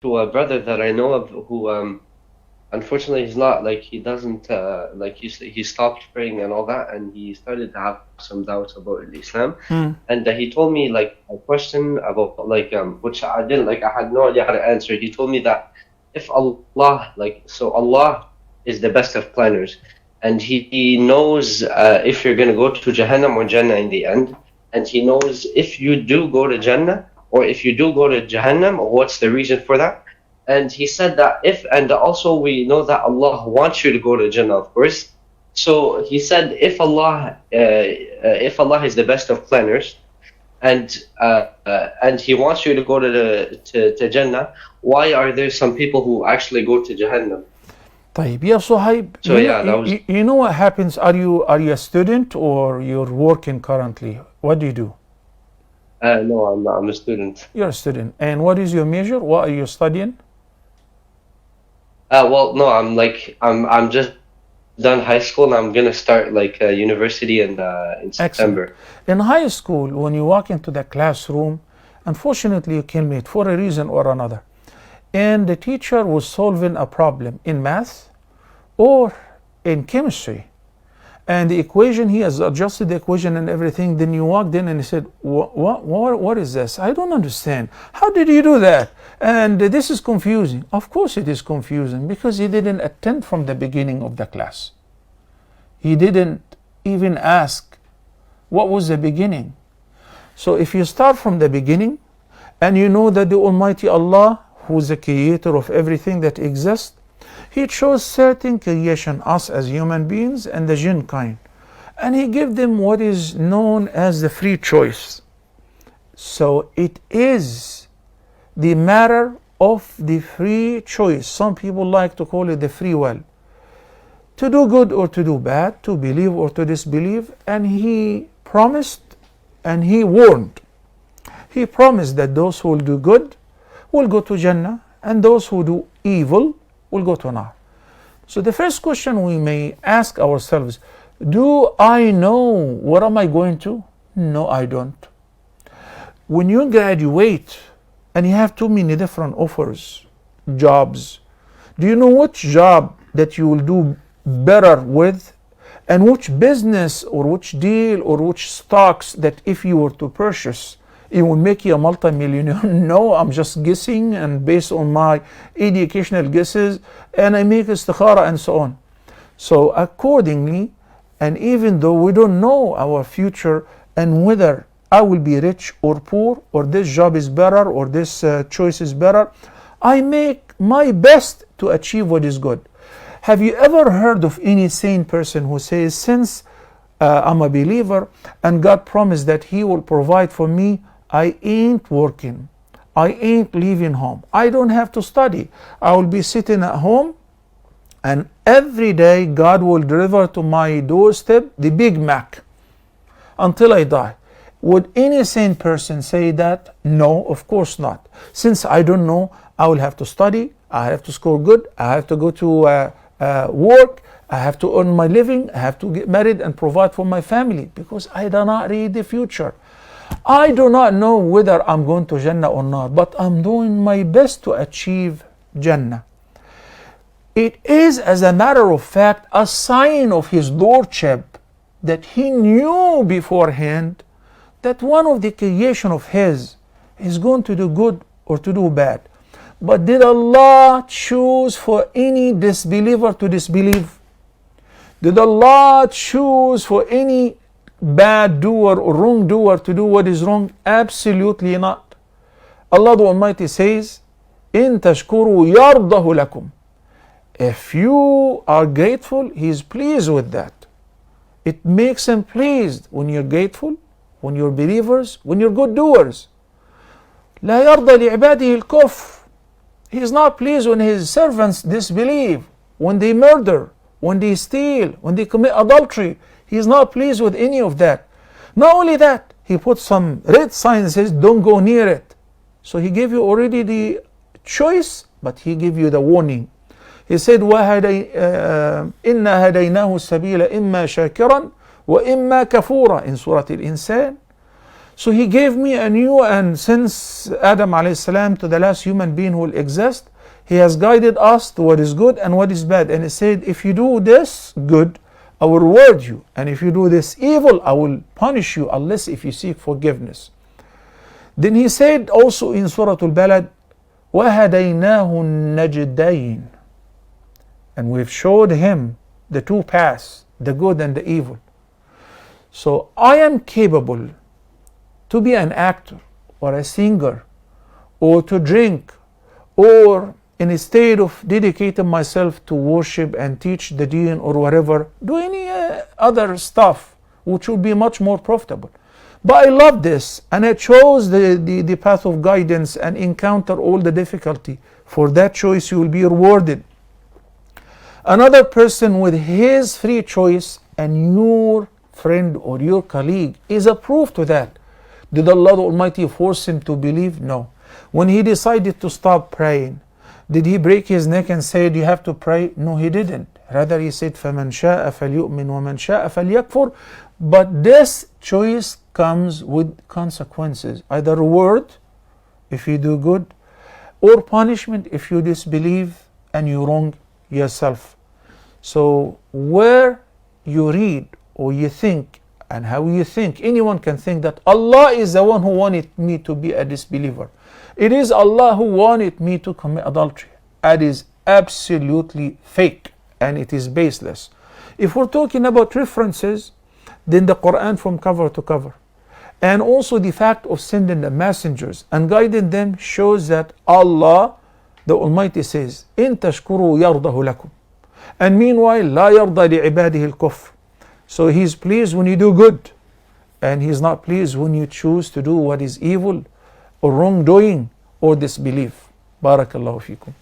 to a brother that I know of who unfortunately he's not like he doesn't like he stopped praying and all that, and he started to have some doubts about Islam. Mm. And he told me like a question about like which I didn't like, I had no idea how to answer. He told me that if Allah, like, so Allah is the best of planners, and he knows if you're going to go to Jahannam or Jannah in the end, and he knows if you do go to Jannah or if you do go to Jahannam, or what's the reason for that. And he said that if, and also we know that Allah wants you to go to Jannah, of course. So he said, if Allah is the best of planners, and He wants you to go to to Jannah, why are there some people who actually go to Jahannam? طيب يا صهيب, So yeah, that was. you know what happens? Are you a student or you're working currently? What do you do? No, I'm not. I'm a student. You're a student. And what is your major? What are you studying? Well, no, I'm just done high school, and I'm gonna start like university in Excellent. September. In high school, when you walk into the classroom, unfortunately you came late for a reason or another, and the teacher was solving a problem in math or in chemistry, and the equation, he has adjusted the equation and everything. Then you walked in and he said, what is this? I don't understand. How did you do that? And this is confusing. Of course it is confusing, because he didn't attend from the beginning of the class. He didn't even ask what was the beginning. So if you start from the beginning and you know that the Almighty Allah, who is the creator of everything that exists, He chose certain creation, us as human beings and the jinn kind, and He gave them what is known as the free choice. So it is the matter of the free choice. Some people like to call it the free will, to do good or to do bad, to believe or to disbelieve. And He promised and He warned. He promised that those who will do good will go to Jannah, and those who do evil will go to Nar. So the first question we may ask ourselves, do I know what am I going to? No, I don't. When you graduate and you have too many different offers, jobs, do you know which job that you will do better with, and which business or which deal or which stocks that if you were to purchase, it will make you a multi-millionaire? No, I'm just guessing, and based on my educational guesses, and I make istikhara and so on. So accordingly, and even though we don't know our future and whether I will be rich or poor, or this job is better or this choice is better, I make my best to achieve what is good. Have you ever heard of any sane person who says, since I'm a believer and God promised that He will provide for me, I ain't working, I ain't leaving home, I don't have to study, I will be sitting at home, and every day God will deliver to my doorstep the Big Mac until I die? Would any sane person say that? No, of course not. Since I don't know, I will have to study, I have to score good, I have to go to work, I have to earn my living, I have to get married and provide for my family, because I do not read the future. I do not know whether I'm going to Jannah or not, but I'm doing my best to achieve Jannah. It is, as a matter of fact, a sign of His Lordship that He knew beforehand that one of the creation of His is going to do good or to do bad. But did Allah choose for any disbeliever to disbelieve? Did Allah choose for any bad doer or wrong doer to do what is wrong? Absolutely not. Allah the Almighty says, in tashkuru yardahu lakum. If you are grateful, He is pleased with that. It makes Him pleased when you're grateful, when you're believers, when you're good doers. لا يرضى لعباده الكفر. He is not pleased when His servants disbelieve, when they murder, when they steal, when they commit adultery. He is not pleased with any of that. Not only that, He put some red signs, says don't go near it. So He gave you already the choice, but He gave you the warning. He said, إِنَّا هَدَيْنَاهُ السَّبِيلَ إِمَّا شَاكِرًا وَإِمَّا كَفُورًا in Surah Al-Insan. So he gave me a new, and since Adam alayhi salam to the last human being who will exist, he has guided us to what is good and what is bad. And he said, if you do this good, I will reward you. And if you do this evil, I will punish you, unless if you seek forgiveness. Then he said also in Surah Al-Balad, وَهَدَيْنَاهُ النَّجْدَيْنِ, and we've showed him the two paths, the good and the evil. So I am capable to be an actor or a singer or to drink or in a state of dedicating myself to worship and teach the deen or whatever, do any other stuff which would be much more profitable. But I love this and I chose the path of guidance and encounter all the difficulty. For that choice you will be rewarded. Another person with his free choice and your friend or your colleague is a proof to that. Did Allah the Almighty force him to believe? No. When he decided to stop praying, did he break his neck and say, you have to pray? No, he didn't. Rather, he said, فَمَنْ شَاءَ فَلْيُؤْمِنْ وَمَنْ شَاءَ فَلْيَكْفُرْ. But this choice comes with consequences. Either reward, if you do good, or punishment, if you disbelieve and you wrong yourself. So, where you read or you think, and how you think, anyone can think that Allah is the one who wanted me to be a disbeliever. It is Allah who wanted me to commit adultery. That is absolutely fake and it is baseless. If we're talking about references, then the Quran from cover to cover, and also the fact of sending the messengers and guiding them shows that Allah, the Almighty says, إِن تَشْكُرُوا يَرْضَهُ لَكُمْ. And meanwhile, لَا يَرْضَى لِعِبَادِهِ الْكُفْرِ. So He's pleased when you do good, and He's not pleased when you choose to do what is evil or wrongdoing or disbelief. Barakallahu fikum.